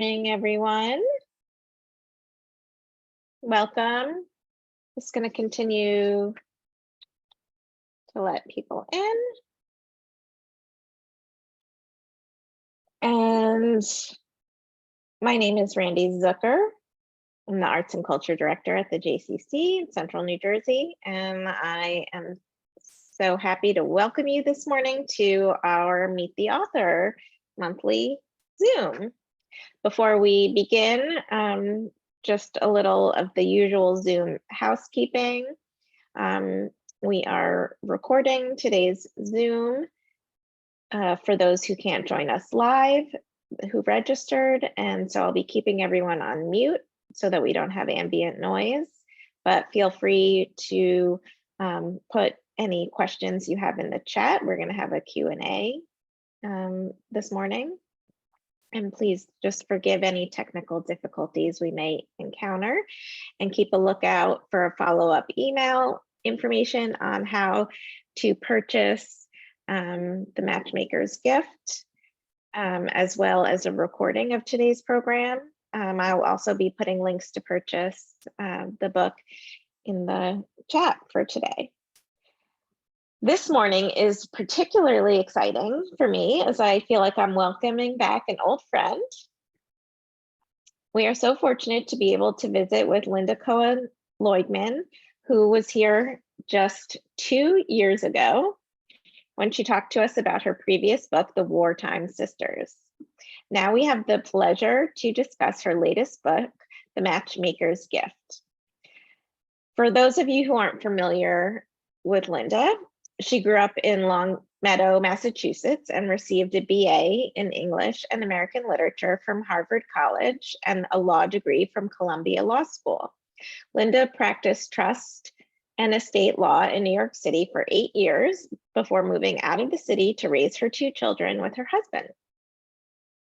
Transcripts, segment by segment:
Morning, everyone. Welcome. Just going to continue to let people in. And my name is Randy Zucker. I'm the Arts and Culture Director at the JCC in Central New Jersey, and I am so happy to welcome you this morning to our Meet the Author monthly Zoom. Before we begin, just a little of the usual Zoom housekeeping. We are recording today's Zoom for those who can't join us live, who registered, and so I'll be keeping everyone on mute so that we don't have ambient noise, but feel free to put any questions you have in the chat. We're going to have a Q&A this morning. And please just forgive any technical difficulties we may encounter, and keep a lookout for a follow-up email information on how to purchase the Matchmaker's Gift, as well as a recording of today's program. I'll also be putting links to purchase the book in the chat for today. This morning is particularly exciting for me as I feel like I'm welcoming back an old friend. We are so fortunate to be able to visit with Lynda Cohen who was here just 2 years ago when she talked to us about her previous book, The Wartime Sisters. Now we have the pleasure to discuss her latest book, The Matchmaker's Gift. For those of you who aren't familiar with Lynda, she grew up in Longmeadow, Massachusetts, and received a BA in English and American Literature from Harvard College and a law degree from Columbia Law School. Lynda practiced trust and estate law in New York City for 8 years before moving out of the city to raise her 2 children with her husband.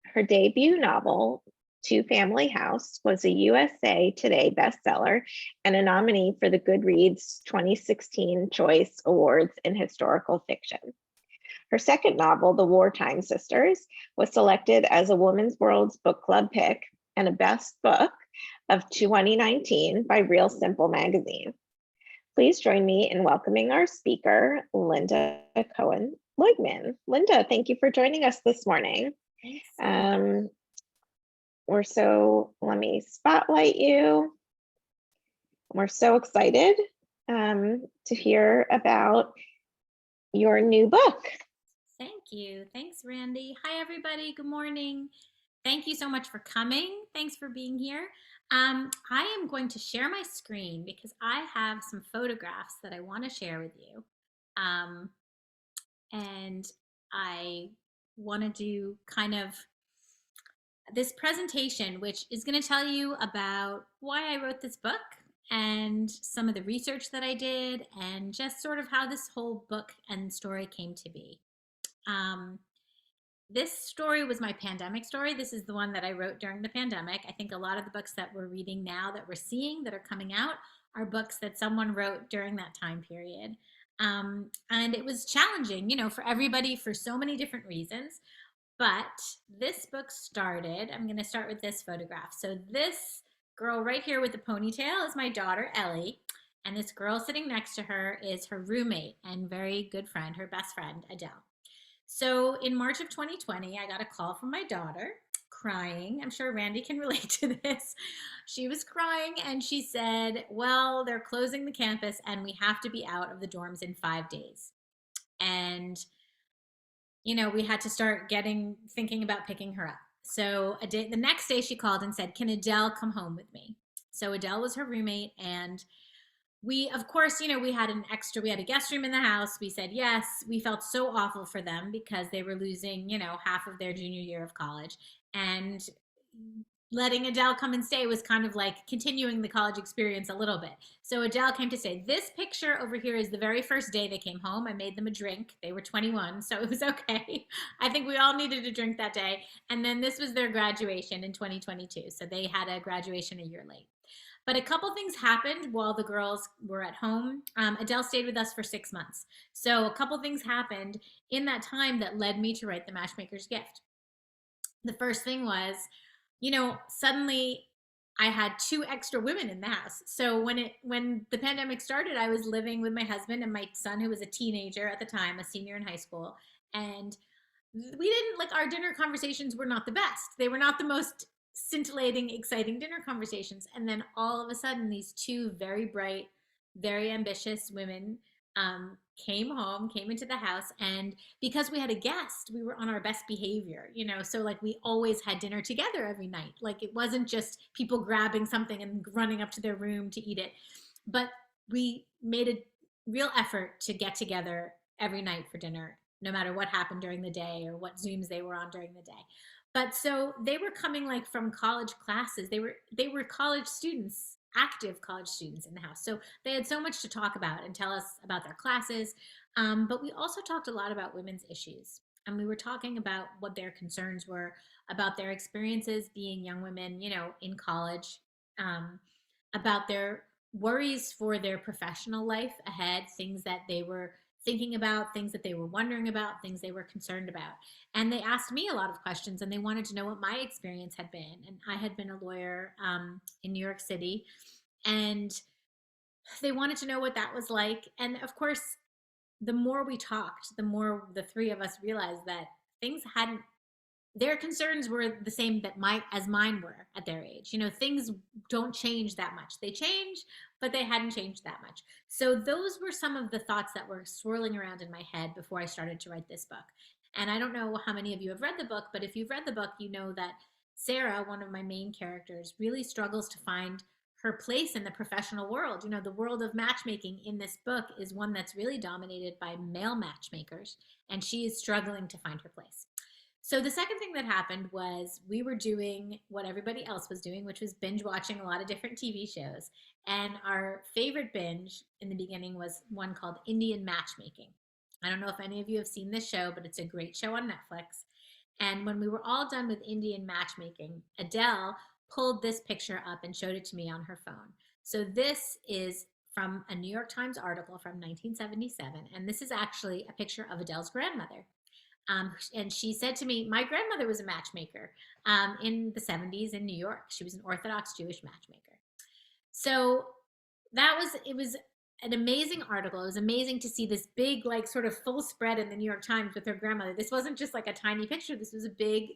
Her debut novel, Two Family House, was a USA Today bestseller and a nominee for the Goodreads 2016 Choice Awards in Historical Fiction. Her second novel, The Wartime Sisters, was selected as a Women's World's Book Club pick and a best book of 2019 by Real Simple magazine. Please join me in welcoming our speaker, Lynda Cohen Leugman. Lynda, thank you for joining us this morning. Let me spotlight you. We're so excited to hear about your new book. Thank you. Thanks, Randy. Hi, everybody. Good morning. Thank you so much for coming. Thanks for being here. I am going to share my screen because I have some photographs that I want to share with you. And I want to do kind of this presentation, which is going to tell you about why I wrote this book and some of the research that I did and just sort of how this whole book and story came to be. This story was my pandemic story. This is the one that I wrote during the pandemic. I think a lot of the books that we're reading now, that we're seeing, that are coming out, are books that someone wrote during that time period. And it was challenging, for everybody for so many different reasons. But this book started, I'm going to start with this photograph. So this girl right here with the ponytail is my daughter, Ellie. And this girl sitting next to her is her roommate and very good friend, her best friend, Adele. So in March of 2020, I got a call from my daughter crying. I'm sure Randy can relate to this. She was crying and she said, well, they're closing the campus and we have to be out of the dorms in 5 days. And, we had to start thinking about picking her up. So the next day she called and said, can Adele come home with me? So Adele was her roommate, and we, of course, we had a guest room in the house. We said yes. We felt so awful for them because they were losing, half of their junior year of college. And letting Adele come and stay was kind of like continuing the college experience a little bit. So Adele came to stay. This picture over here is the very first day they came home. I made them a drink. They were 21, so it was okay. I think we all needed a drink that day. And then this was their graduation in 2022. So they had a graduation a year late. But a couple things happened while the girls were at home. Adele stayed with us for 6 months. So a couple things happened in that time that led me to write The Matchmaker's Gift. The first thing was suddenly I had two extra women in the house. So when the pandemic started, I was living with my husband and my son, who was a teenager at the time, a senior in high school. And we didn't like our dinner conversations were not the best. They were not the most scintillating, exciting dinner conversations. And then all of a sudden, these two very bright, very ambitious women came home, came into the house, and because we had a guest, we were on our best behavior. So like we always had dinner together every night. Like it wasn't just people grabbing something and running up to their room to eat it, but we made a real effort to get together every night for dinner, no matter what happened during the day or what Zooms they were on during the day. But so they were coming like from college classes. They were college students, active college students in the house. So they had so much to talk about and tell us about their classes. But we also talked a lot about women's issues. And we were talking about what their concerns were, about their experiences being young women, in college, um, about their worries for their professional life ahead, things that they were thinking about, things that they were wondering about, things they were concerned about. And they asked me a lot of questions and they wanted to know what my experience had been. And I had been a lawyer in New York City, and they wanted to know what that was like. And of course, the more we talked, the more the three of us realized that things hadn't their concerns were the same that my as mine were at their age. Things don't change that much. They change, but they hadn't changed that much. So those were some of the thoughts that were swirling around in my head before I started to write this book. And I don't know how many of you have read the book, but if you've read the book, you know that Sarah, one of my main characters, really struggles to find her place in the professional world. The world of matchmaking in this book is one that's really dominated by male matchmakers, and she is struggling to find her place. So the second thing that happened was we were doing what everybody else was doing, which was binge watching a lot of different TV shows. And our favorite binge in the beginning was one called Indian Matchmaking. I don't know if any of you have seen this show, but it's a great show on Netflix. And when we were all done with Indian Matchmaking, Adele pulled this picture up and showed it to me on her phone. So this is from a New York Times article from 1977. And this is actually a picture of Adele's grandmother. And she said to me, my grandmother was a matchmaker in the 70s in New York. She was an Orthodox Jewish matchmaker. So it was an amazing article. It was amazing to see this big, like sort of full spread in the New York Times with her grandmother. This wasn't just like a tiny picture. This was a big,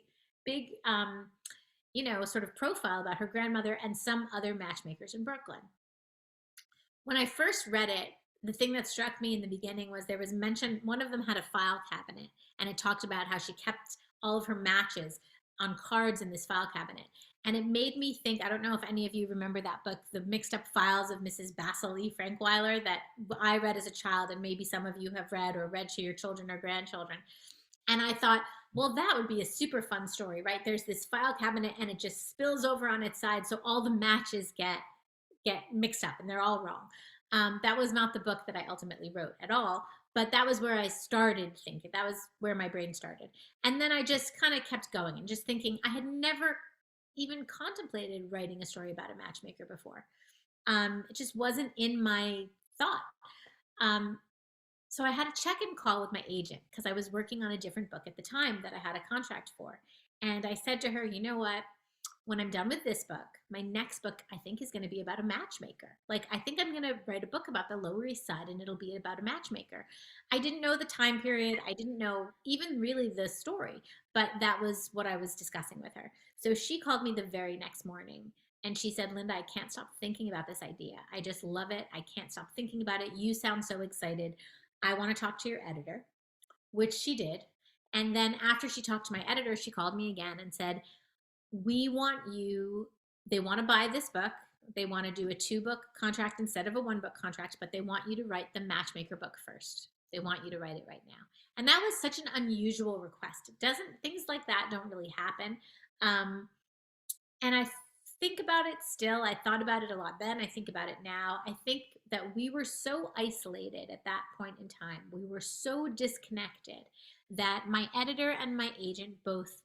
sort of profile about her grandmother and some other matchmakers in Brooklyn. When I first read it, the thing that struck me in the beginning was there was mention, one of them had a file cabinet, and it talked about how she kept all of her matches on cards in this file cabinet. And it made me think, I don't know if any of you remember that book, The Mixed Up Files of Mrs. Basil E. Frankweiler, that I read as a child, and maybe some of you have read or read to your children or grandchildren. And I thought, well, that would be a super fun story, right? There's this file cabinet and it just spills over on its side, so all the matches get mixed up and they're all wrong. That was not the book that I ultimately wrote at all, but that was where I started thinking. That was where my brain started. And then I just kind of kept going and just thinking I had never even contemplated writing a story about a matchmaker before. It just wasn't in my thought. So I had a check-in call with my agent because I was working on a different book at the time that I had a contract for. And I said to her, you know what? When I'm done with this book, my next book, I think, is going to be about a matchmaker. Like, I think I'm going to write a book about the Lower East Side, and it'll be about a matchmaker. I didn't know the time period. I didn't know even really the story, but that was what I was discussing with her. So she called me the very next morning, and she said, Lynda, I can't stop thinking about this idea. I just love it. I can't stop thinking about it. You sound so excited. I want to talk to your editor, which she did. And then after she talked to my editor, she called me again and said, we want you, they want to buy this book. They want to do a 2-book contract instead of a 1-book contract, but they want you to write the matchmaker book first. They want you to write it right now. And that was such an unusual request. Things like that don't really happen. And I think about it still. I thought about it a lot then. I think about it now. I think that we were so isolated at that point in time. We were so disconnected that my editor and my agent both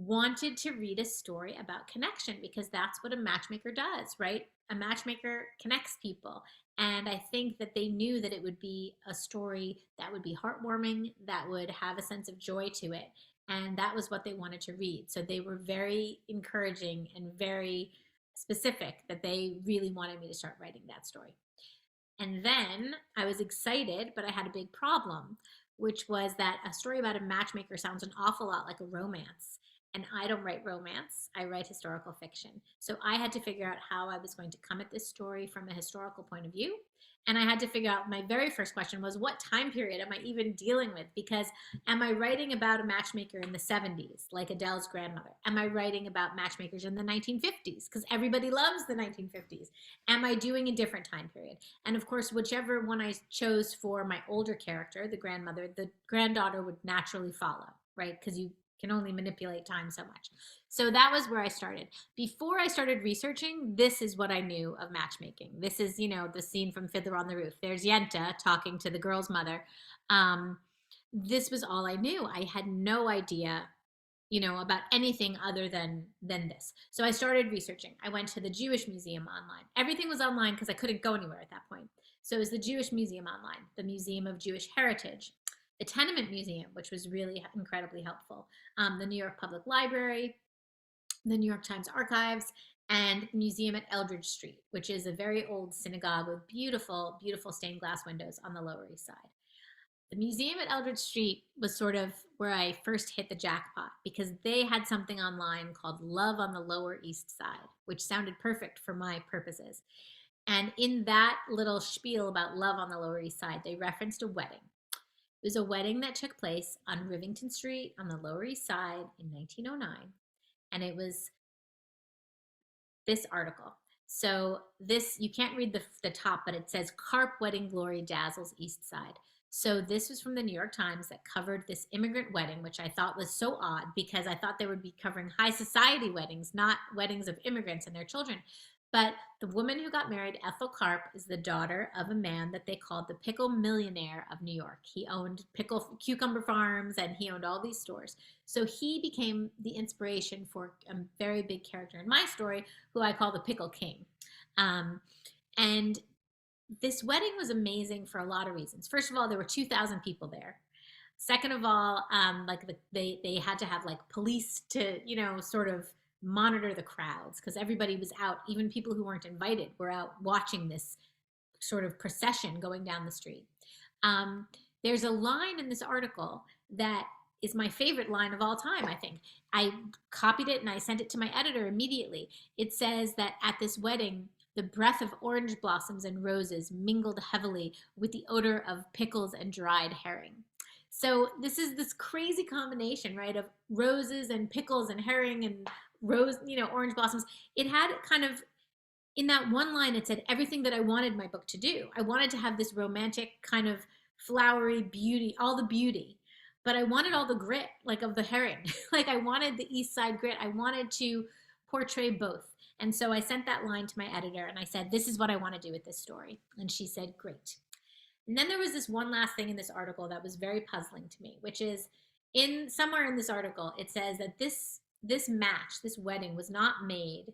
wanted to read a story about connection because that's what a matchmaker does, right? A matchmaker connects people. And I think that they knew that it would be a story that would be heartwarming, that would have a sense of joy to it. And that was what they wanted to read. So they were very encouraging and very specific that they really wanted me to start writing that story. And then I was excited, but I had a big problem, which was that a story about a matchmaker sounds an awful lot like a romance. And I don't write romance, I write historical fiction. So I had to figure out how I was going to come at this story from a historical point of view. And I had to figure out, my very first question was, what time period am I even dealing with? Because am I writing about a matchmaker in the 70s, like Adele's grandmother? Am I writing about matchmakers in the 1950s? Because everybody loves the 1950s. Am I doing a different time period? And of course, whichever one I chose for my older character, the grandmother, the granddaughter would naturally follow, right? Because you can only manipulate time so much. So that was where I started. Before I started researching, this is what I knew of matchmaking. This is, the scene from Fiddler on the Roof. There's Yenta talking to the girl's mother. This was all I knew. I had no idea about anything other than this. So I started researching. I went to the Jewish Museum online. Everything was online because I couldn't go anywhere at that point. So it was the Jewish Museum online, the Museum of Jewish Heritage, the Tenement Museum, which was really incredibly helpful, the New York Public Library, the New York Times Archives, and the museum at Eldridge Street, which is a very old synagogue with beautiful, beautiful stained glass windows on the Lower East Side. The museum at Eldridge Street was sort of where I first hit the jackpot because they had something online called Love on the Lower East Side, which sounded perfect for my purposes. And in that little spiel about love on the Lower East Side, they referenced a wedding. It was a wedding that took place on Rivington Street on the Lower East Side in 1909. And it was this article. So this, you can't read the top, but it says Carp Wedding Glory Dazzles East Side. So this was from the New York Times that covered this immigrant wedding, which I thought was so odd because I thought they would be covering high society weddings, not weddings of immigrants and their children. But the woman who got married, Ethel Carp, is the daughter of a man that they called the Pickle Millionaire of New York. He owned cucumber farms and he owned all these stores. So he became the inspiration for a very big character in my story, who I call the Pickle King. And this wedding was amazing for a lot of reasons. First of all, there were 2,000 people there. Second of all, they had to have like police to sort of monitor the crowds because everybody was out. Even people who weren't invited were out watching this sort of procession going down the street. There's a line in this article that is my favorite line of all time, I think. I copied it and I sent it to my editor immediately. It says that at this wedding, the breath of orange blossoms and roses mingled heavily with the odor of pickles and dried herring. So this is this crazy combination, right, of roses and pickles and herring and orange blossoms. It had kind of, in that one line, it said everything that I wanted my book to do. I wanted to have this romantic kind of flowery beauty, all the beauty, but I wanted all the grit, like of the herring. Like I wanted the East Side grit. I wanted to portray both. And so I sent that line to my editor and I said, this is what I want to do with this story. And she said, great. And then there was this one last thing in this article that was very puzzling to me, which is somewhere in this article, it says that this wedding was not made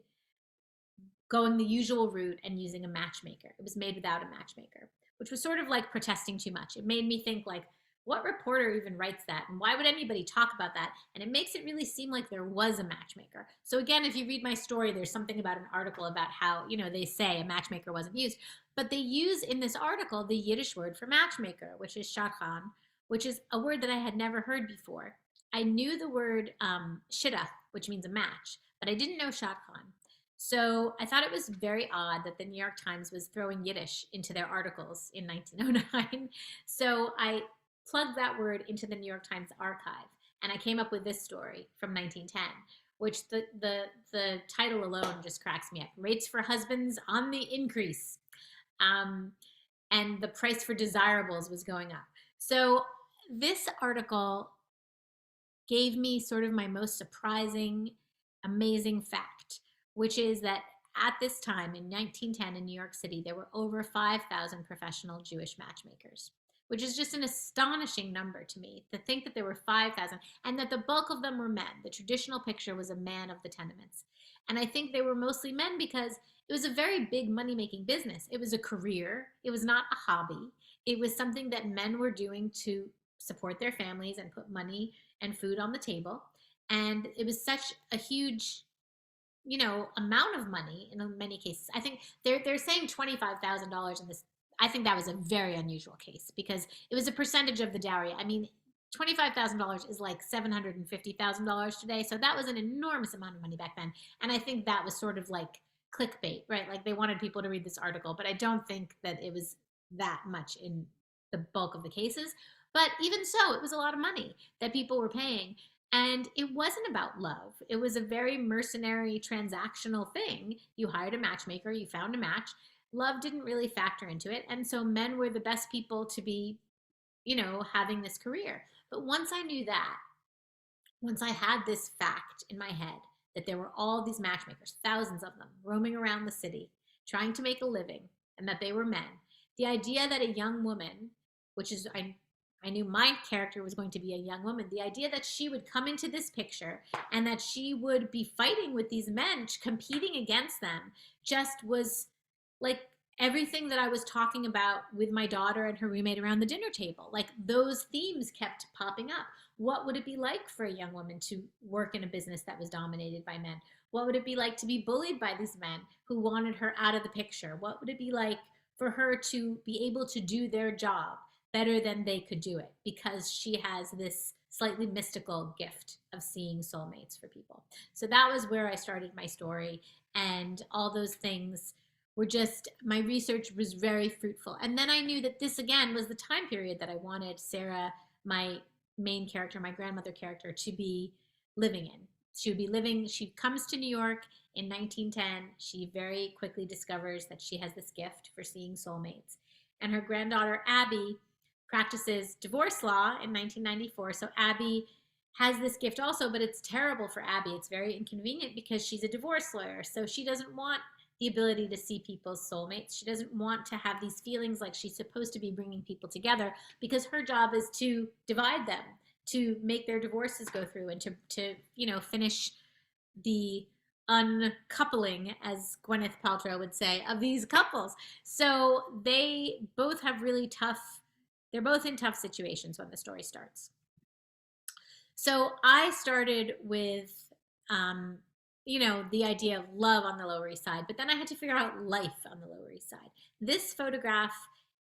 going the usual route and using a matchmaker. It was made without a matchmaker, which was sort of like protesting too much. It made me think like, what reporter even writes that? And why would anybody talk about that? And it makes it really seem like there was a matchmaker. So again, if you read my story, there's something about an article about how, they say a matchmaker wasn't used. But they use in this article the Yiddish word for matchmaker, which is shadchan, which is a word that I had never heard before. I knew the word shidduch, which means a match, but I didn't know shadchan. So I thought it was very odd that the New York Times was throwing Yiddish into their articles in 1909. So I plugged that word into the New York Times archive, and I came up with this story from 1910, which the title alone just cracks me up. Rates for husbands on the increase. And the price for desirables was going up. So this article gave me sort of my most surprising, amazing fact, which is that at this time in 1910 in New York City, there were over 5,000 professional Jewish matchmakers, which is just an astonishing number to me, to think that there were 5,000 and that the bulk of them were men. The traditional picture was a man of the tenements. And I think they were mostly men because it was a very big money-making business. It was a career. It was not a hobby. It was something that men were doing to support their families and put money and food on the table. And it was such a huge, amount of money in many cases. I think they're saying $25,000 in this. I think that was a very unusual case because it was a percentage of the dowry. I mean, $25,000 is like $750,000 today, so that was an enormous amount of money back then. And I think that was sort of like clickbait, right? Like they wanted people to read this article, but I don't think that it was that much in the bulk of the cases. But even so, it was a lot of money that people were paying. And it wasn't about love. It was a very mercenary transactional thing. You hired a matchmaker, you found a match. Love didn't really factor into it. And so men were the best people to be, having this career. But once I knew that, once I had this fact in my head that there were all these matchmakers, thousands of them, roaming around the city, trying to make a living, and that they were men, the idea that a young woman, which is, I knew my character was going to be a young woman, the idea that she would come into this picture and that she would be fighting with these men, competing against them, just was like everything that I was talking about with my daughter and her roommate around the dinner table. Like those themes kept popping up. What would it be like for a young woman to work in a business that was dominated by men? What would it be like to be bullied by these men who wanted her out of the picture? What would it be like for her to be able to do their job better than they could do it because she has this slightly mystical gift of seeing soulmates for people? So that was where I started my story, and all those things were just, my research was very fruitful. And then I knew that this again was the time period that I wanted Sarah, my main character, my grandmother character, to be living in. She would be living, she comes to New York in 1910. She very quickly discovers that she has this gift for seeing soulmates. And her granddaughter, Abby, practices divorce law in 1994. So Abby has this gift also, but it's terrible for Abby. It's very inconvenient because she's a divorce lawyer. So she doesn't want the ability to see people's soulmates. She doesn't want to have these feelings like she's supposed to be bringing people together because her job is to divide them, to make their divorces go through, and to finish the uncoupling, as Gwyneth Paltrow would say, of these couples. So they both have really tough, they're both in tough situations when the story starts. So I started with, the idea of love on the Lower East Side, but then I had to figure out life on the Lower East Side. This photograph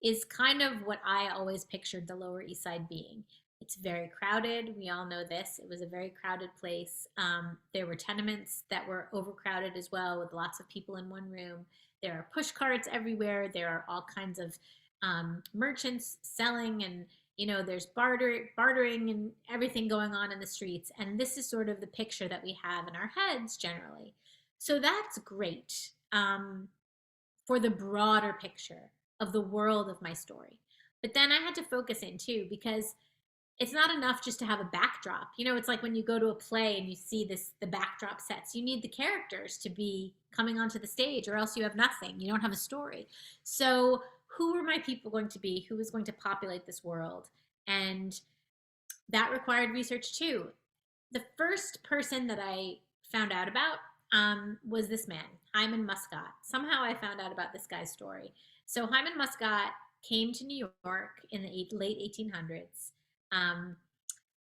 is kind of what I always pictured the Lower East Side being. It's very crowded. We all know this. It was a very crowded place. There were tenements that were overcrowded as well, with lots of people in one room. There are push carts everywhere. There are all kinds of merchants selling, and there's bartering and everything going on in the streets. And this is sort of the picture that we have in our heads generally. So that's great for the broader picture of the world of my story. But then I had to focus in too, because it's not enough just to have a backdrop. It's like when you go to a play and you see the backdrop sets. You need the characters to be coming onto the stage, or else you have nothing. You don't have a story. So who were my people going to be? Who was going to populate this world? And that required research too. The first person that I found out about was this man, Hyman Muscat. Somehow I found out about this guy's story. So Hyman Muscat came to New York in the late 1800s.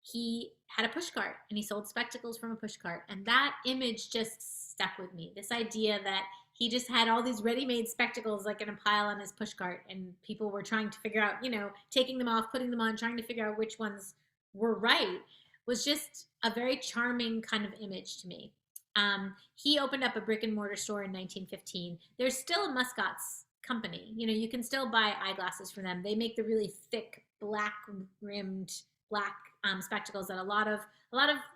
He had a pushcart and he sold spectacles from a pushcart. And that image just stuck with me. This idea that he just had all these ready-made spectacles like in a pile on his pushcart, and people were trying to figure out, taking them off, putting them on, trying to figure out which ones were right, was just a very charming kind of image to me. He opened up a brick and mortar store in 1915. There's still a Muscat's company. You can still buy eyeglasses from them. They make the really thick, black rimmed black spectacles that a lot of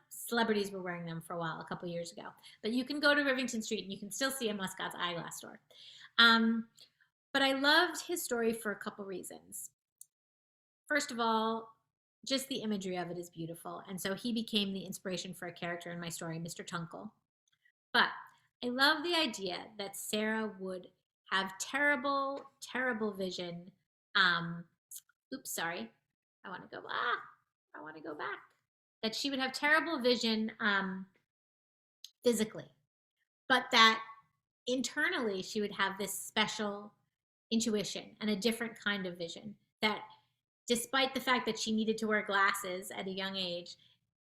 celebrities were wearing them for a while, a couple years ago. But you can go to Rivington Street and you can still see a Muscat's eyeglass store. But I loved his story for a couple reasons. First of all, just the imagery of it is beautiful. And so he became the inspiration for a character in my story, Mr. Tunkel. But I love the idea that Sarah would have terrible, terrible vision. Oops, sorry. I want to go back. That she would have terrible vision physically, but that internally she would have this special intuition and a different kind of vision that despite the fact that she needed to wear glasses at a young age,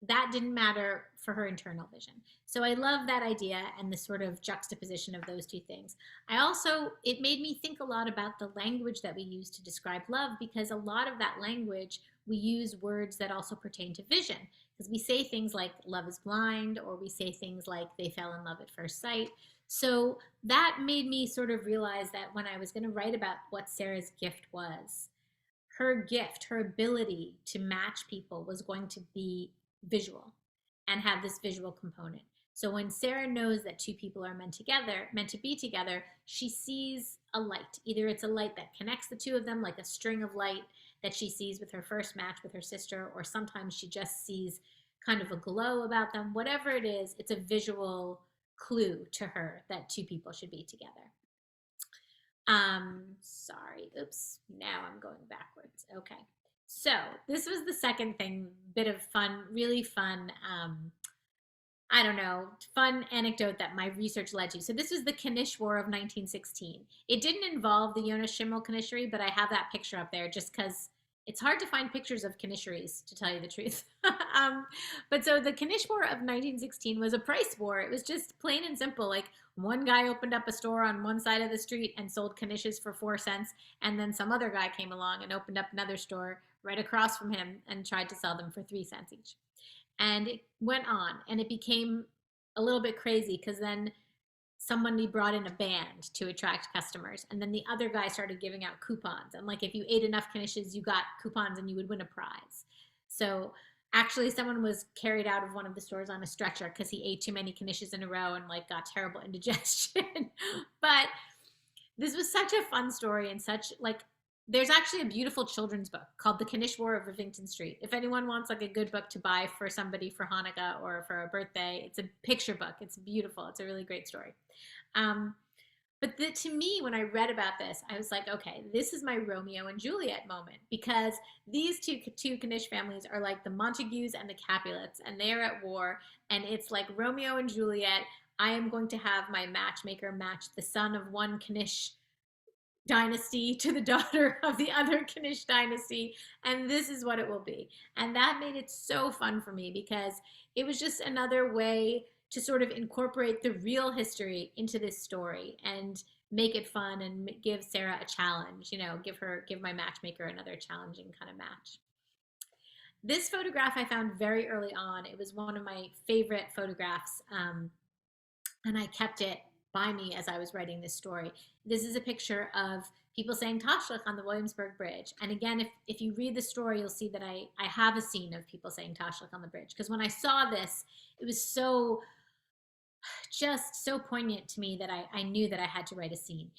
that didn't matter for her internal vision. So I love that idea and the sort of juxtaposition of those two things. I also, it made me think a lot about the language that we use to describe love, because a lot of that language, we use words that also pertain to vision. Because we say things like love is blind, or we say things like they fell in love at first sight. So that made me sort of realize that when I was going to write about what Sarah's gift was, her gift, her ability to match people was going to be visual and have this visual component. So when Sarah knows that two people are meant to be together, she sees a light. Either it's a light that connects the two of them, like a string of light that she sees with her first match with her sister, or sometimes she just sees kind of a glow about them. Whatever it is, it's a visual clue to her that two people should be together. Sorry, oops, now I'm going backwards. Okay. So this was the second thing, bit of fun, really fun, I don't know, fun anecdote that my research led to. So this was the Knish War of 1916. It didn't involve the Jonas Schimmel Knishery, but I have that picture up there just because it's hard to find pictures of Knisheries, to tell you the truth. But so the Knish War of 1916 was a price war. It was just plain and simple. Like, one guy opened up a store on one side of the street and sold Knishes for 4 cents, and then some other guy came along and opened up another store right across from him and tried to sell them for 3 cents each. And it went on, and it became a little bit crazy because then somebody brought in a band to attract customers, and then the other guy started giving out coupons, and like if you ate enough knishes you got coupons and you would win a prize. So actually someone was carried out of one of the stores on a stretcher because he ate too many knishes in a row and like got terrible indigestion. But this was such a fun story, and such like, there's actually a beautiful children's book called The Knish War of Rivington Street. If anyone wants like a good book to buy for somebody for Hanukkah or for a birthday, it's a picture book. It's beautiful. It's a really great story. Um, to me, when I read about this, I was like, okay, this is my Romeo and Juliet moment, because these two Knish families are like the Montagues and the Capulets, and they are at war, and it's like Romeo and Juliet. I am going to have my matchmaker match the son of one Knish dynasty to the daughter of the other Knish dynasty, and this is what it will be. And that made it so fun for me, because it was just another way to sort of incorporate the real history into this story and make it fun and give Sarah a challenge, give my matchmaker another challenging kind of match. This photograph I found very early on. It was one of my favorite photographs, and I kept it by me as I was writing this story. This is a picture of people saying Tashlich on the Williamsburg Bridge. And again, if you read the story, you'll see that I have a scene of people saying Tashlich on the bridge. Because when I saw this, it was just so poignant to me that I knew that I had to write a scene.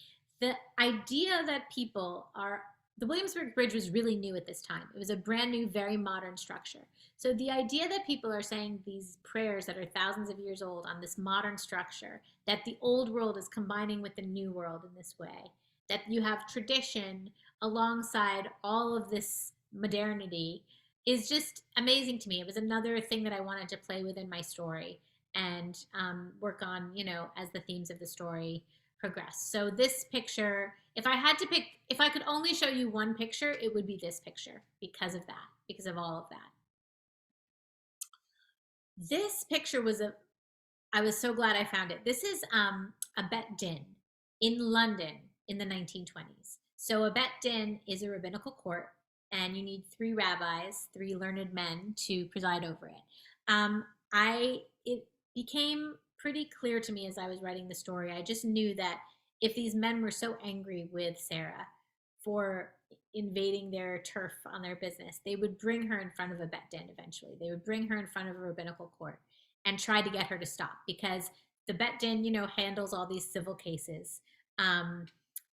The idea that the Williamsburg Bridge was really new at this time. It was a brand new, very modern structure. So the idea that people are saying these prayers that are thousands of years old on this modern structure, that the old world is combining with the new world in this way, that you have tradition alongside all of this modernity, is just amazing to me. It was another thing that I wanted to play with in my story and work on, as the themes of the story progress. So this picture, if I could only show you one picture, it would be this picture, because of that, because of all of that. This picture I was so glad I found it. This is a Bet Din in London in the 1920s. So a Bet Din is a rabbinical court, and you need three rabbis, three learned men, to preside over it. It became pretty clear to me as I was writing the story. I just knew that if these men were so angry with Sarah for invading their turf on their business, they would bring her in front of a Bet Din eventually. They would bring her in front of a rabbinical court and try to get her to stop, because the Bet Din, handles all these civil cases.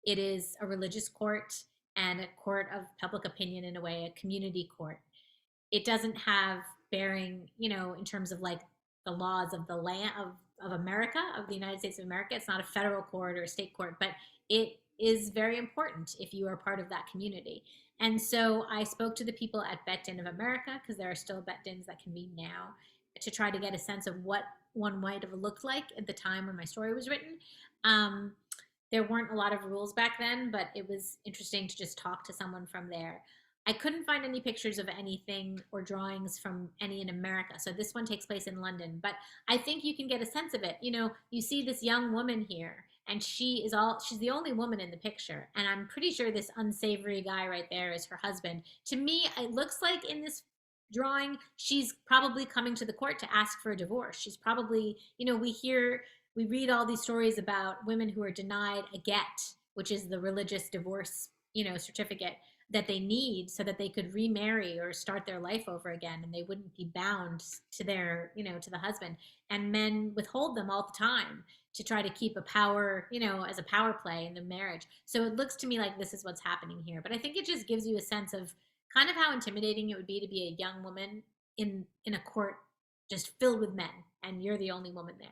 It is a religious court and a court of public opinion, in a way, a community court. It doesn't have bearing, in terms of like the laws of the land of America, of the United States of America. It's not a federal court or a state court, but it is very important if you are part of that community. And so I spoke to the people at Bet Din of America, because there are still Bet Dins that can be now, to try to get a sense of what one might have looked like at the time when my story was written. There weren't a lot of rules back then, but it was interesting to just talk to someone from there. I couldn't find any pictures of anything or drawings from any in America. So this one takes place in London, but I think you can get a sense of it. You know, you see this young woman here, and she's the only woman in the picture. And I'm pretty sure this unsavory guy right there is her husband. To me, it looks like in this drawing, she's probably coming to the court to ask for a divorce. She's probably, you know, we read all these stories about women who are denied a get, which is the religious divorce, you know, certificate that they need so that they could remarry or start their life over again, and they wouldn't be bound to their, you know, to the husband. And men withhold them all the time to try to keep a power, you know, as a power play in the marriage. So it looks to me like this is what's happening here. But I think it just gives you a sense of kind of how intimidating it would be to be a young woman in a court just filled with men, and you're the only woman there.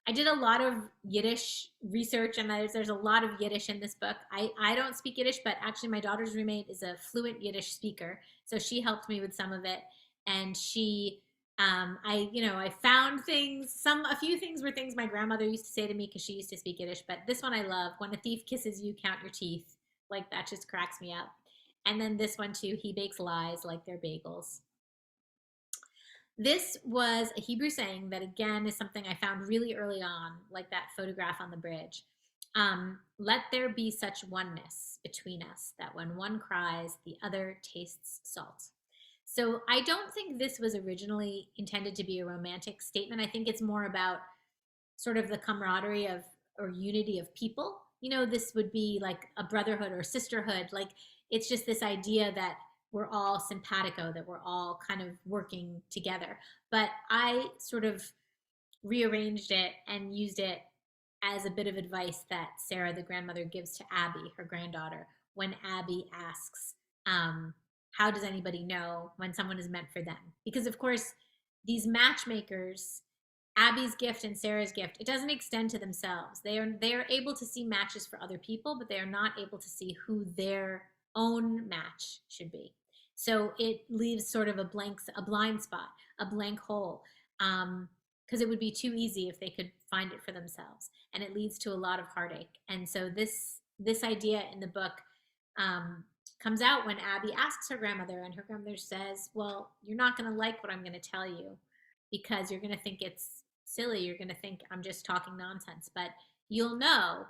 I did a lot of Yiddish research, and there's a lot of Yiddish in this book. I don't speak Yiddish, but actually my daughter's roommate is a fluent Yiddish speaker, so she helped me with some of it. And I found a few things were things my grandmother used to say to me because she used to speak Yiddish. But this one I love: when a thief kisses you, count your teeth. Like, that just cracks me up. And then this one too: he bakes lies like they're bagels. This was a Hebrew saying that, again, is something I found really early on, like that photograph on the bridge. Let there be such oneness between us that when one cries, the other tastes salt. So I don't think this was originally intended to be a romantic statement. I think it's more about sort of the camaraderie of or unity of people. You know, this would be like a brotherhood or sisterhood. Like, it's just this idea that we're all simpatico, that we're all kind of working together. But I sort of rearranged it and used it as a bit of advice that Sarah, the grandmother, gives to Abby, her granddaughter, when Abby asks, how does anybody know when someone is meant for them? Because, of course, these matchmakers, Abby's gift and Sarah's gift, it doesn't extend to themselves. They are able to see matches for other people, but they are not able to see who their own match should be. So it leaves sort of a blind spot, a blank hole, because it would be too easy if they could find it for themselves, and it leads to a lot of heartache. And so this idea in the book comes out when Abby asks her grandmother, and her grandmother says, "Well, you're not going to like what I'm going to tell you, because you're going to think it's silly. You're going to think I'm just talking nonsense, but you'll know."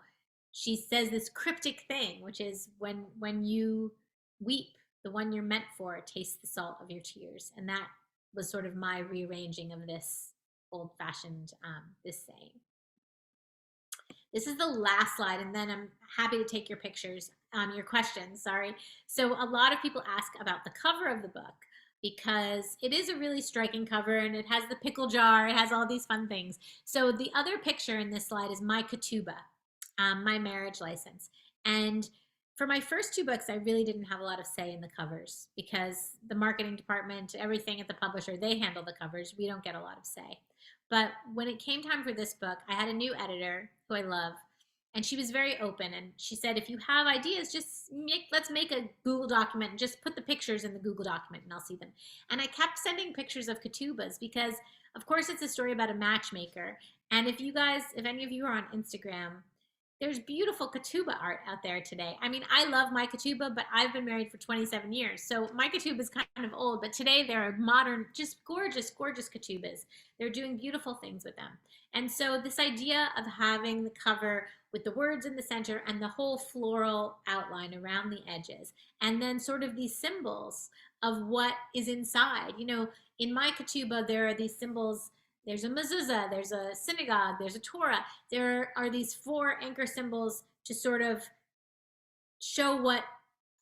She says this cryptic thing, which is, when you weep, the one you're meant for tastes the salt of your tears. And that was sort of my rearranging of this old-fashioned this saying. This is the last slide, and then I'm happy to take your questions, sorry. So a lot of people ask about the cover of the book, because it is a really striking cover, and it has the pickle jar, it has all these fun things. So the other picture in this slide is my ketubah, my marriage license. And for my first two books, I really didn't have a lot of say in the covers, because the marketing department, everything at the publisher, they handle the covers. We don't get a lot of say. But when it came time for this book, I had a new editor who I love, and she was very open. And she said, if you have ideas, let's make a Google document and just put the pictures in the Google document and I'll see them. And I kept sending pictures of ketubahs because, of course, it's a story about a matchmaker. And if any of you are on Instagram, there's beautiful ketubah art out there today. I mean, I love my ketubah, but I've been married for 27 years. So my ketubah is kind of old, but today there are modern, just gorgeous, gorgeous ketubahs. They're doing beautiful things with them. And so this idea of having the cover with the words in the center and the whole floral outline around the edges, and then sort of these symbols of what is inside. You know, in my ketubah, there are these symbols. There's a mezuzah, there's a synagogue, there's a Torah. There are these 4 anchor symbols to sort of show what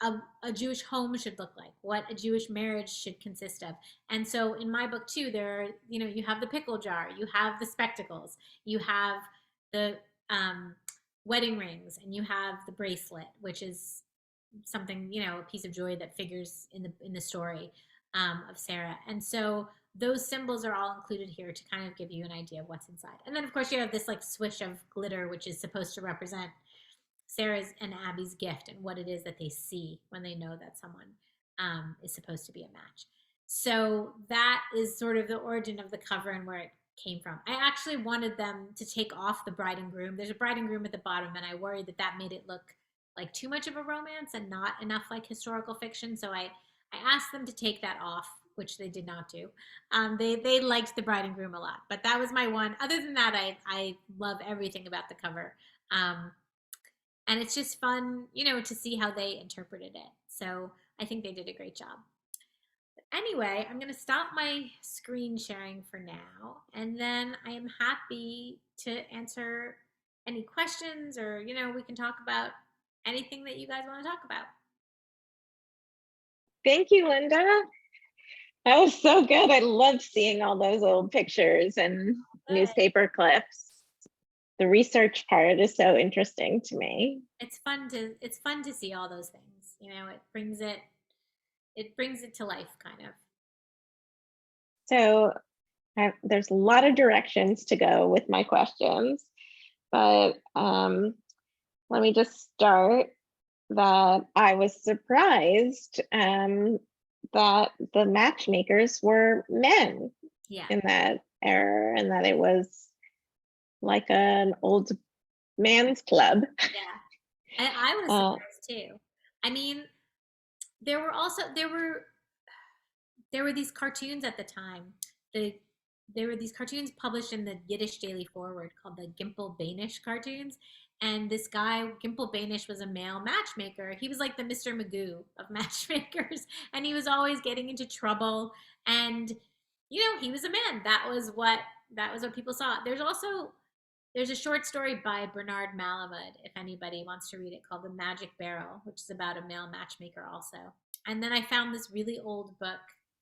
a Jewish home should look like, what a Jewish marriage should consist of. And so in my book too, you have the pickle jar, you have the spectacles, you have the wedding rings, and you have the bracelet, which is something, a piece of joy that figures in the story of Sarah. And so those symbols are all included here to kind of give you an idea of what's inside. And then, of course, you have this like swish of glitter, which is supposed to represent Sarah's and Abby's gift and what it is that they see when they know that someone is supposed to be a match. So that is sort of the origin of the cover and where it came from. I actually wanted them to take off the bride and groom. There's a bride and groom at the bottom, and I worried that made it look like too much of a romance and not enough like historical fiction. So I asked them to take that off, which they did not do. They liked the bride and groom a lot, but that was my one. Other than that, I love everything about the cover. Um, and it's just fun, to see how they interpreted it. So I think they did a great job. Anyway, I'm going to stop my screen sharing for now, and then I am happy to answer any questions, or we can talk about anything that you guys want to talk about. Thank you, Linda. That was so good. I love seeing all those old pictures and Good. newspaper clips. The research part is so interesting to me. It's fun to see all those things. It brings it to life, kind of. So there's a lot of directions to go with my questions, but let me just start that I was surprised that the matchmakers were men Yeah, in that era, and that it was like an old man's club. yeah. I was Uh, surprised too. I mean, there were these cartoons at the time. The There were these cartoons published in the Yiddish Daily Forward called the Gimple Banish cartoons. And this guy, Gimple Banish, was a male matchmaker. He was like the Mr. Magoo of matchmakers, and he was always getting into trouble. And he was a man. That was what people saw. There's a short story by Bernard Malamud, if anybody wants to read it, called The Magic Barrel, which is about a male matchmaker also. And then I found this really old book,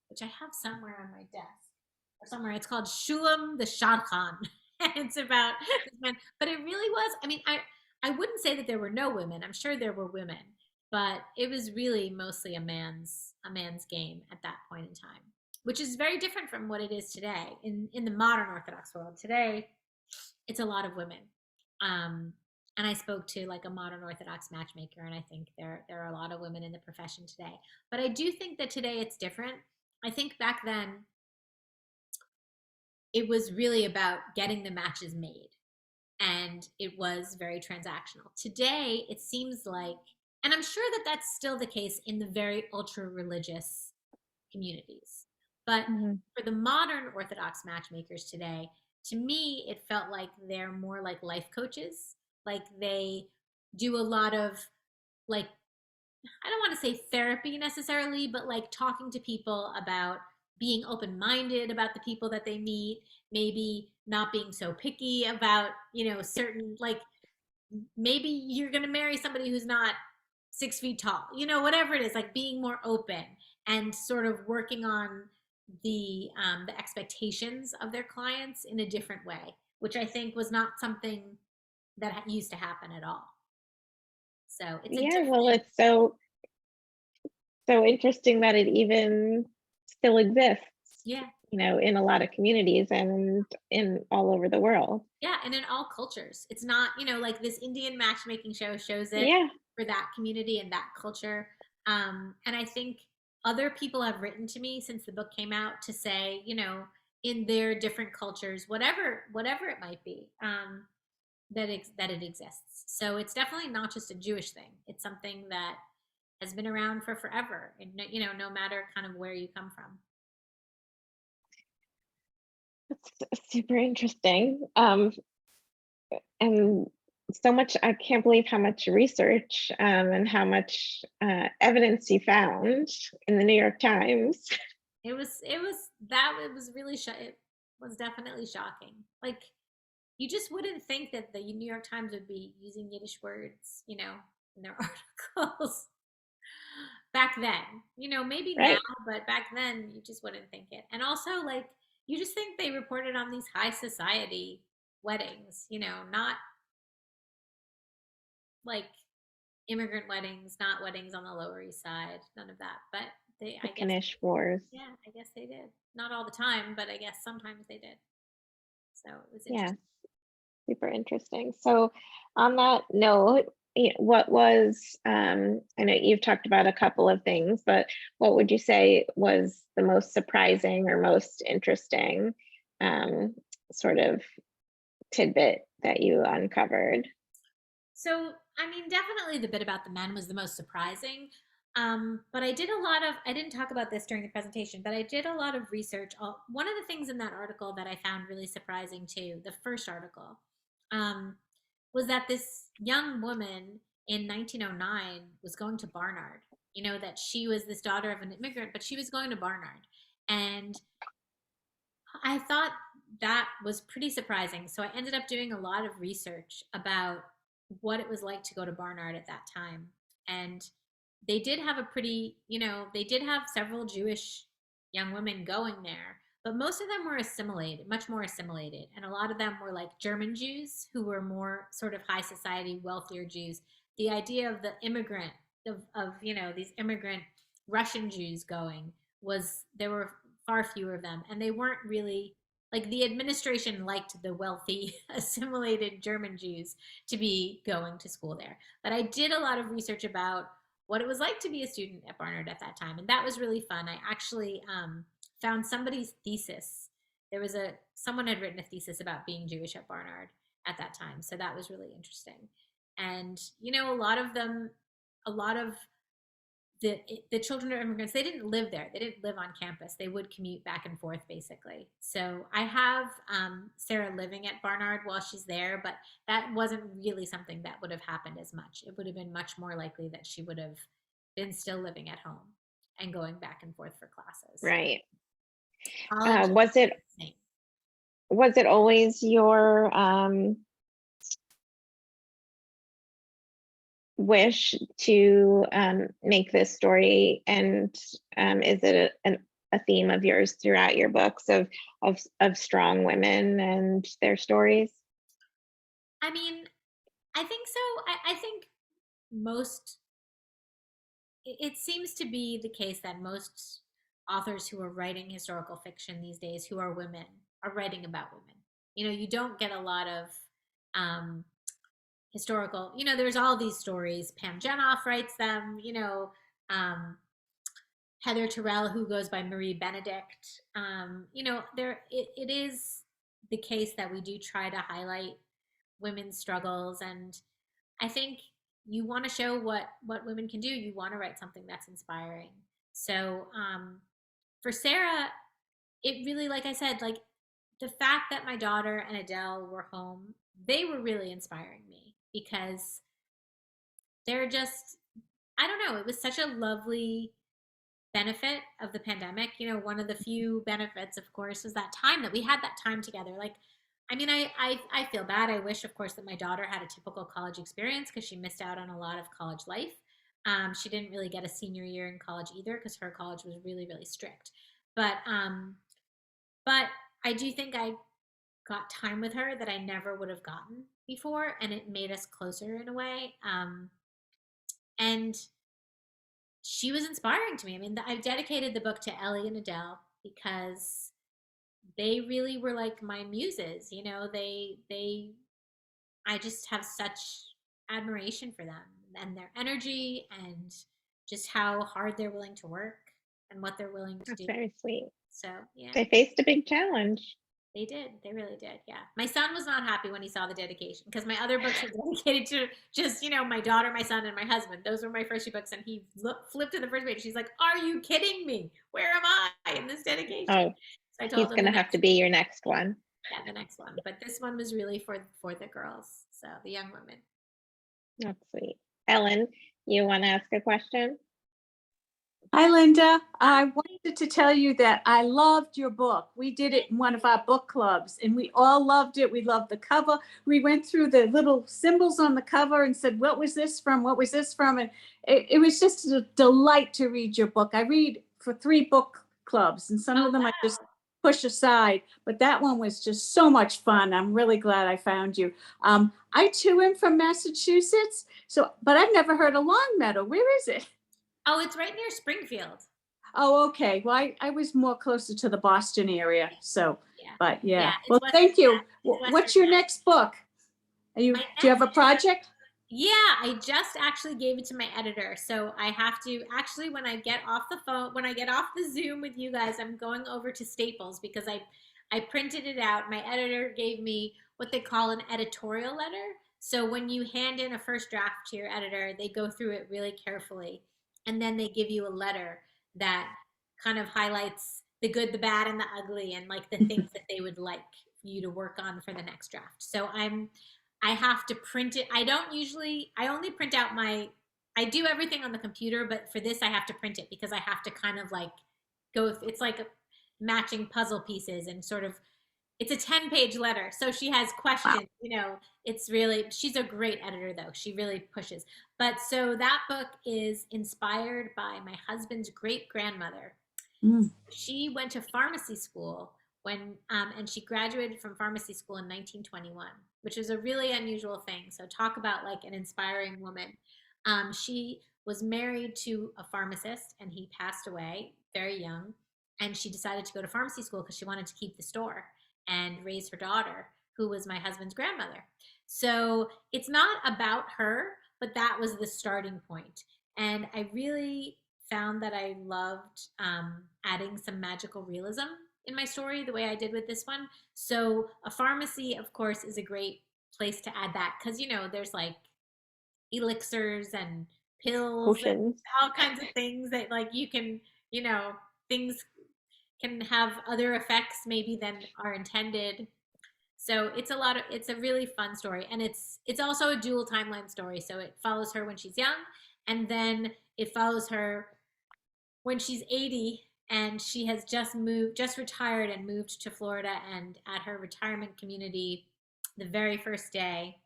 which I have somewhere on my desk or somewhere. It's called Shulam the Shadchan. And it's about this man. But it really was, I mean, I wouldn't say that there were no women. I'm sure there were women, but it was really mostly a man's game at that point in time, which is very different from what it is today in the modern Orthodox world. Today, it's a lot of women. And I spoke to like a modern Orthodox matchmaker, and I think there are a lot of women in the profession today. But I do think that today it's different. I think back then it was really about getting the matches made, and it was very transactional. Today it seems like, and I'm sure that that's still the case in the very ultra religious communities. But mhm. for the modern Orthodox matchmakers today, to me, it felt like they're more like life coaches. Like they do a lot of, like, I don't want to say therapy necessarily, but like talking to people about being open minded about the people that they meet, maybe not being so picky about, certain, like, maybe you're going to marry somebody who's not 6 feet tall, whatever it is, like being more open and sort of working on the expectations of their clients in a different way, which I think was not something that used to happen at all. So it's a Yeah, well, different, it's so interesting that it even still exists, yeah, in a lot of communities and in all over the world. yeah, and in all cultures. It's not, like this Indian matchmaking show shows it Yeah, for that community and that culture. And I think other people have written to me since the book came out to say, in their different cultures, whatever it might be, that it exists. So it's definitely not just a Jewish thing. It's something that has been around for forever, and no matter kind of where you come from. it's super interesting. And so much, I can't believe how much research and how much evidence you found in the New York Times. It was really it was definitely shocking. Like, you just wouldn't think that the New York Times would be using Yiddish words, in their articles back then. Maybe now, Right. but back then you just wouldn't think it. And also, like, you just think they reported on these high society weddings, not like immigrant weddings, not weddings on the Lower East Side, none of that. But The I guess, Knish Wars. yeah, I guess they did. Not all the time, but I guess sometimes they did. So it was Yeah, interesting. super interesting. So, on that note, what was, I know you've talked about a couple of things, but what would you say was the most surprising or most interesting um, sort of tidbit that you uncovered? So, I mean, definitely the bit about the men was the most surprising. But I didn't talk about this during the presentation, but I did a lot of research. One of the things in that article that I found really surprising too, the first article, um, was that this young woman in 1909 was going to Barnard. You know, that she was this daughter of an immigrant, but she was going to Barnard. And I thought that was pretty surprising. So I ended up doing a lot of research about what it was like to go to Barnard at that time. And they did have a pretty, they did have several Jewish young women going there, but most of them were assimilated, much more assimilated. And a lot of them were like German Jews who were more sort of high society, wealthier Jews. The idea of the immigrant, these immigrant Russian Jews going was, there were far fewer of them, and they weren't really like, the administration liked the wealthy assimilated German Jews to be going to school there. But I did a lot of research about what it was like to be a student at Barnard at that time, and that was really fun. I actually found somebody's thesis. Someone had written a thesis about being Jewish at Barnard at that time, so that was really interesting. And a lot of the children of immigrants, they didn't live there, they didn't live on campus, they would commute back and forth basically. So I have Sarah living at Barnard while she's there, but that wasn't really something that would have happened as much. It would have been much more likely that she would have been still living at home and going back and forth for classes. Right. College, Was it same. always your wish to make this story, and is it a theme of yours throughout your books of strong women and their stories? I mean, I think so. I think most it seems to be the case that most authors who are writing historical fiction these days who are women are writing about women. You don't get a lot of um, historical, there's all these stories. Pam Jenoff writes them, um, Heather Terrell, who goes by Marie Benedict. It is the case that we do try to highlight women's struggles, and I think you want to show what women can do. You want to write something that's inspiring. So for Sarah, it really, like I said, like the fact that my daughter and Adele were home, they were really inspiring me because they're just, I don't know, it was such a lovely benefit of the pandemic. One of the few benefits, of course, was that time that we had that time together. Like, I mean, I feel bad. I wish, of course, that my daughter had a typical college experience because she missed out on a lot of college life. She didn't really get a senior year in college either because her college was really, really strict. But I do think I got time with her that I never would have gotten before, and it made us closer in a way. And she was inspiring to me. I mean, I've dedicated the book to Ellie and Adele because they really were like my muses. I just have such admiration for them and their energy and just how hard they're willing to work and what they're willing to That's do. very sweet. So yeah, They faced a big challenge. they did. They really did. Yeah. My son was not happy when he saw the dedication because my other books were dedicated to just, my daughter, my son, and my husband. Those were my first two books. And he flipped to the first page. She's like, "Are you kidding me? Where am I in this dedication?" Oh, So I he's told him going the to have to next, be your next one. yeah, the next one. But this one was really for the girls. So the young women. That's sweet. Ellen, you want to ask a question? Hi, Linda. I wanted to tell you that I loved your book. We did it in one of our book clubs and we all loved it. We loved the cover. We went through the little symbols on the cover and said, what was this from? What was this from? And it was just a delight to read your book. I read for 3 book clubs and some of them I just push aside, but that one was just so much fun. I'm really glad I found you. I too am from Massachusetts, but I've never heard of Longmeadow. Where is it? Oh, it's right near Springfield. Oh, okay. Well, I was more closer to the Boston area. So, Yeah. but yeah. Yeah, Well, thank you. Western What's your next book? Do you have a project? Yeah, I just actually gave it to my editor. So I have to actually, when I get off the phone, when I get off the Zoom with you guys, I'm going over to Staples because I printed it out. My editor gave me what they call an editorial letter. So when you hand in a first draft to your editor, they go through it really carefully. And then they give you a letter that kind of highlights the good, the bad, and the ugly, and like the things that they would like you to work on for the next draft. So I have to print it. I only print out I do everything on the computer, but for this I have to print it because I have to kind of like it's like matching puzzle pieces and sort of, it's a 10-page letter. So she has questions, it's really, she's a great editor though. She really pushes. But so that book is inspired by my husband's great grandmother. She went to pharmacy school and she graduated from pharmacy school in 1921, which is a really unusual thing. So talk about like an inspiring woman. She was married to a pharmacist and he passed away very young. And she decided to go to pharmacy school because she wanted to keep the store and raise her daughter, who was my husband's grandmother. So it's not about her, but that was the starting point. And I really found that I loved adding some magical realism in my story the way I did with this one. So a pharmacy, of course, is a great place to add that because, there's like elixirs and pills and all kinds of things that like you can, things can have other effects maybe than are intended. So it's a really fun story. And it's also a dual timeline story. So it follows her when she's young and then it follows her when she's 80 and she has just retired and moved to Florida. And at her retirement community, the very first day,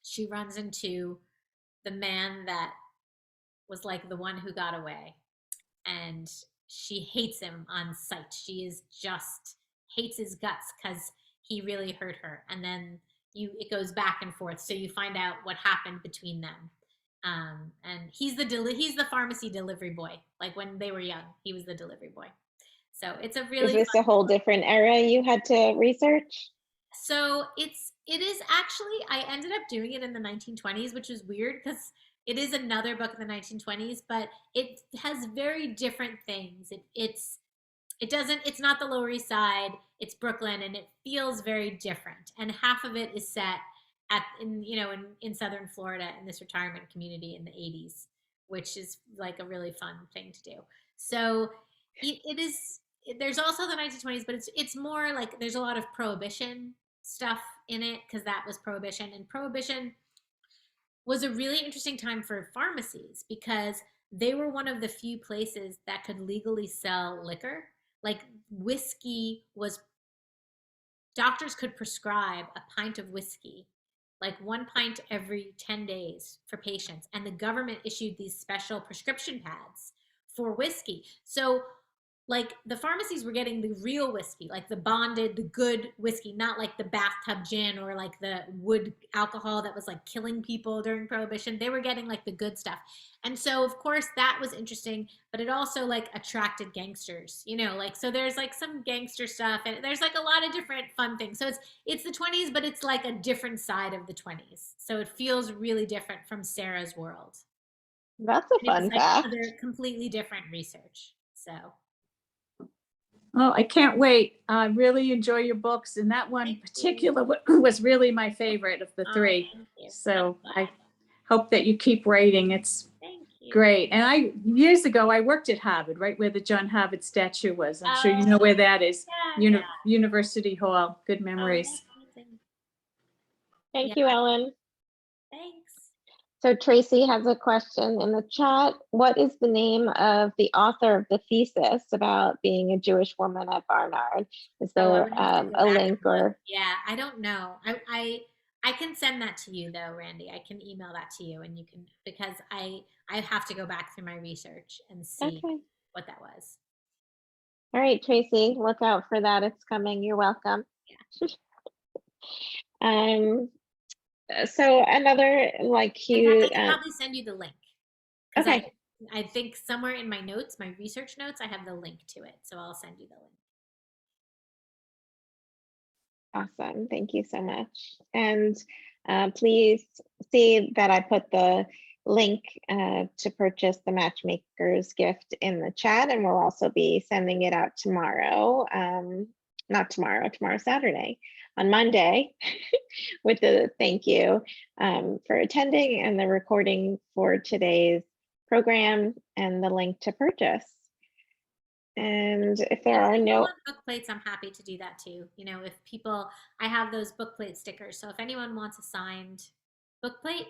she runs into the man that was like the one who got away. And she hates him on sight. She is just hates his guts because he really hurt her. And then it goes back and forth. So you find out what happened between them. And he's the pharmacy delivery boy. Like when they were young, he was the delivery boy. So it's a really. Is this a whole different era you had to research? So it is actually, I ended up doing it in the 1920s, which is weird because it is another book in the 1920s, but it has very different things. It's not the Lower East Side, it's Brooklyn, and it feels very different. And half of it is set in Southern Florida in this retirement community in the 80s, which is like a really fun thing to do. So it is, there's also the 1920s, but it's more like there's a lot of prohibition stuff in it because that was prohibition, and prohibition was a really interesting time for pharmacies because they were one of the few places that could legally sell liquor. Like doctors could prescribe a pint of whiskey, like 1 pint every 10 days for patients. And the government issued these special prescription pads for whiskey. So like the pharmacies were getting the real whiskey, like the bonded, the good whiskey, not like the bathtub gin or like the wood alcohol that was like killing people during Prohibition. They were getting like the good stuff. And so of course that was interesting, but it also like attracted gangsters, so there's like some gangster stuff and there's like a lot of different fun things. So it's the 20s, but it's like a different side of the 20s. So it feels really different from Sarah's world. That's a fun fact. Other completely different research. So. Oh, I can't wait. I really enjoy your books. And that one in particular was really my favorite of the three. So I hope that you keep writing. It's great. And years ago, I worked at Harvard, right where the John Harvard statue was. I'm sure you know where that is. University Hall. Good memories. Thank you, Ellen. Thanks. So Tracy has a question in the chat. What is the name of the author of the thesis about being a Jewish woman at Barnard? Is there a link or? Yeah, I don't know. I can send that to you though, Randy. I can email that to you and you can, because I have to go back through my research and see what that was. All right, Tracy, look out for that. It's coming. You're welcome. Yeah. So another like huge. I can probably send you the link. Okay. I think somewhere in my notes, my research notes, I have the link to it. So I'll send you the link. Awesome. Thank you so much. And please see that I put the link to purchase the Matchmaker's Gift in the chat, and we'll also be sending it out tomorrow. Not tomorrow, tomorrow Saturday. on Monday with the thank you for attending and the recording for today's program and the link to purchase. And if there are no book plates, I'm happy to do that too. You know, if people, I have those book plate stickers. So if anyone wants a signed book plate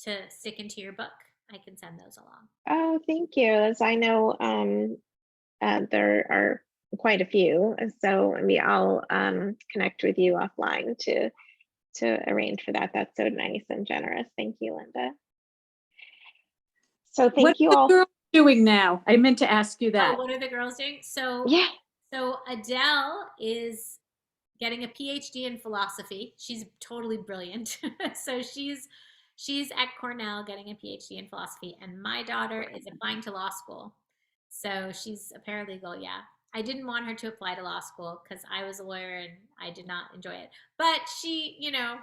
to stick into your book, I can send those along. Oh, thank you. As I know, there are quite a few, so maybe I'll connect with you offline to arrange for that. That's so nice and generous. Thank you, Lynda. So thank you all. What are the girls doing now? I meant to ask you that. Oh, what are the girls doing? So Yeah. So Adele is getting a PhD in philosophy. She's totally brilliant. So she's at Cornell getting a PhD in philosophy, and my daughter is applying to law school. So she's a paralegal. Yeah. I didn't want her to apply to law school because I was a lawyer and I did not enjoy it. But she, you know,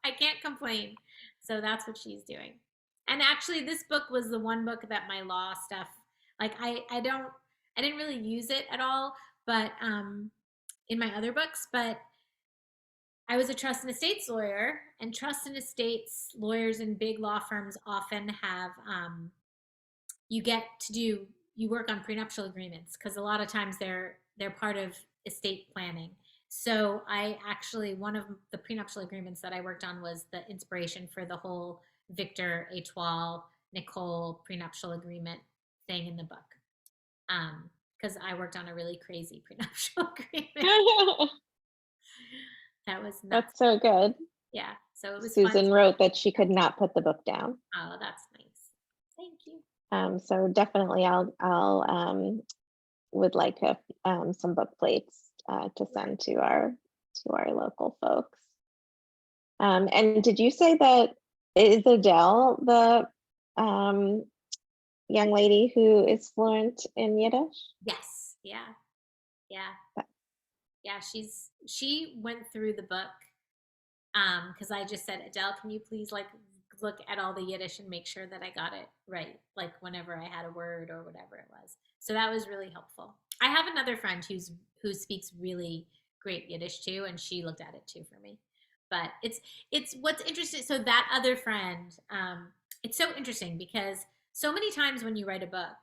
I can't complain. So that's what she's doing. And actually, this book was the one book that my law stuff, like I didn't really use it at all, but in my other books, but I was a trust and estates lawyer, and trust and estates lawyers in big law firms often have you work on prenuptial agreements because a lot of times they're part of estate planning. So I actually, one of the prenuptial agreements that I worked on was the inspiration for the whole Victor Etoile Nicole prenuptial agreement thing in the book. Because I worked on a really crazy prenuptial agreement. That was nuts. That's so good. Yeah. So it was Susan fun. wrote that she could not put the book down. Oh, that's nice. Thank you. So definitely I'll would like some book plates to send to our local folks. And did you say that is Adele the young lady who is fluent in Yiddish? Yes. Yeah. Yeah. Yeah. She went through the book because I just said, Adele, can you please like look at all the Yiddish and make sure that I got it right, like whenever I had a word or whatever it was. So that was really helpful. I have another friend who speaks really great Yiddish too, and she looked at it too for me. But it's what's interesting. So that other friend, it's so interesting because so many times when you write a book,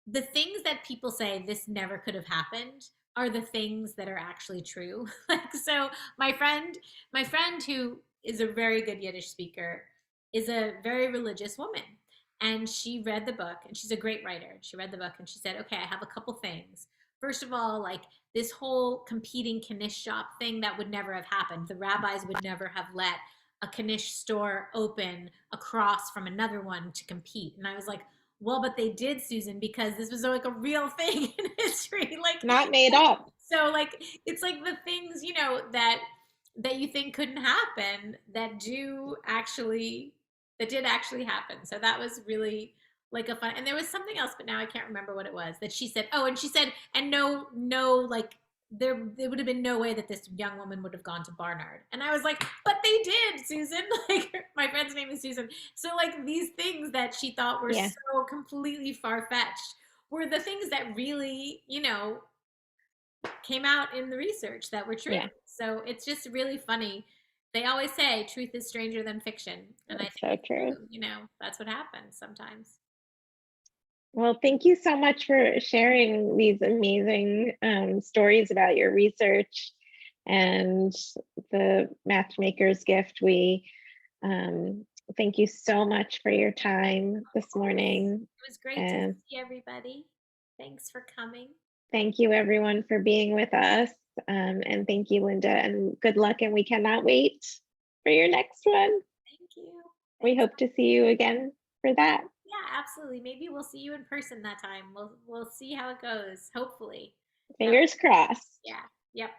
the things that people say this never could have happened are the things that are actually true. Like, so my friend who is a very good Yiddish speaker is a very religious woman, and she read the book, and she's a great writer. She read the book and she said, okay, I have a couple things. First of all, like this whole competing Knish shop thing, that would never have happened. The rabbis would never have let a Knish store open across from another one to compete. And I was like, well, but they did, Susan, because this was like a real thing in history, like not made up. So like it's like the things, you know, that you think couldn't happen that did actually happen. So that was really like a fun. And there was something else, but now I can't remember what it was that she said. Oh, and she said, and no, like there would have been no way that this young woman would have gone to Barnard. And I was like, but they did, Susan. Like my friend's name is Susan. So like these things that she thought were so completely far-fetched were the things that really, you know, came out in the research that were true. Yeah. So it's just really funny. They always say truth is stranger than fiction. And that's I think so true. You know, that's what happens sometimes. Well, thank you so much for sharing these amazing stories about your research and the Matchmaker's Gift. We thank you so much for your time this morning. It was great to see everybody. Thanks for coming. Thank you, everyone, for being with us. And thank you, Lynda, and good luck. And we cannot wait for your next one. Thank you. We hope to see you again for that. Yeah, absolutely. Maybe we'll see you in person that time. We'll see how it goes. Hopefully. Fingers crossed. Yeah. Yep.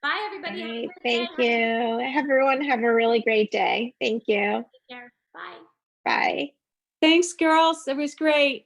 Bye, everybody. Right, thank you. Everyone have a really great day. Thank you. Take care. Bye. Bye. Thanks, girls. It was great.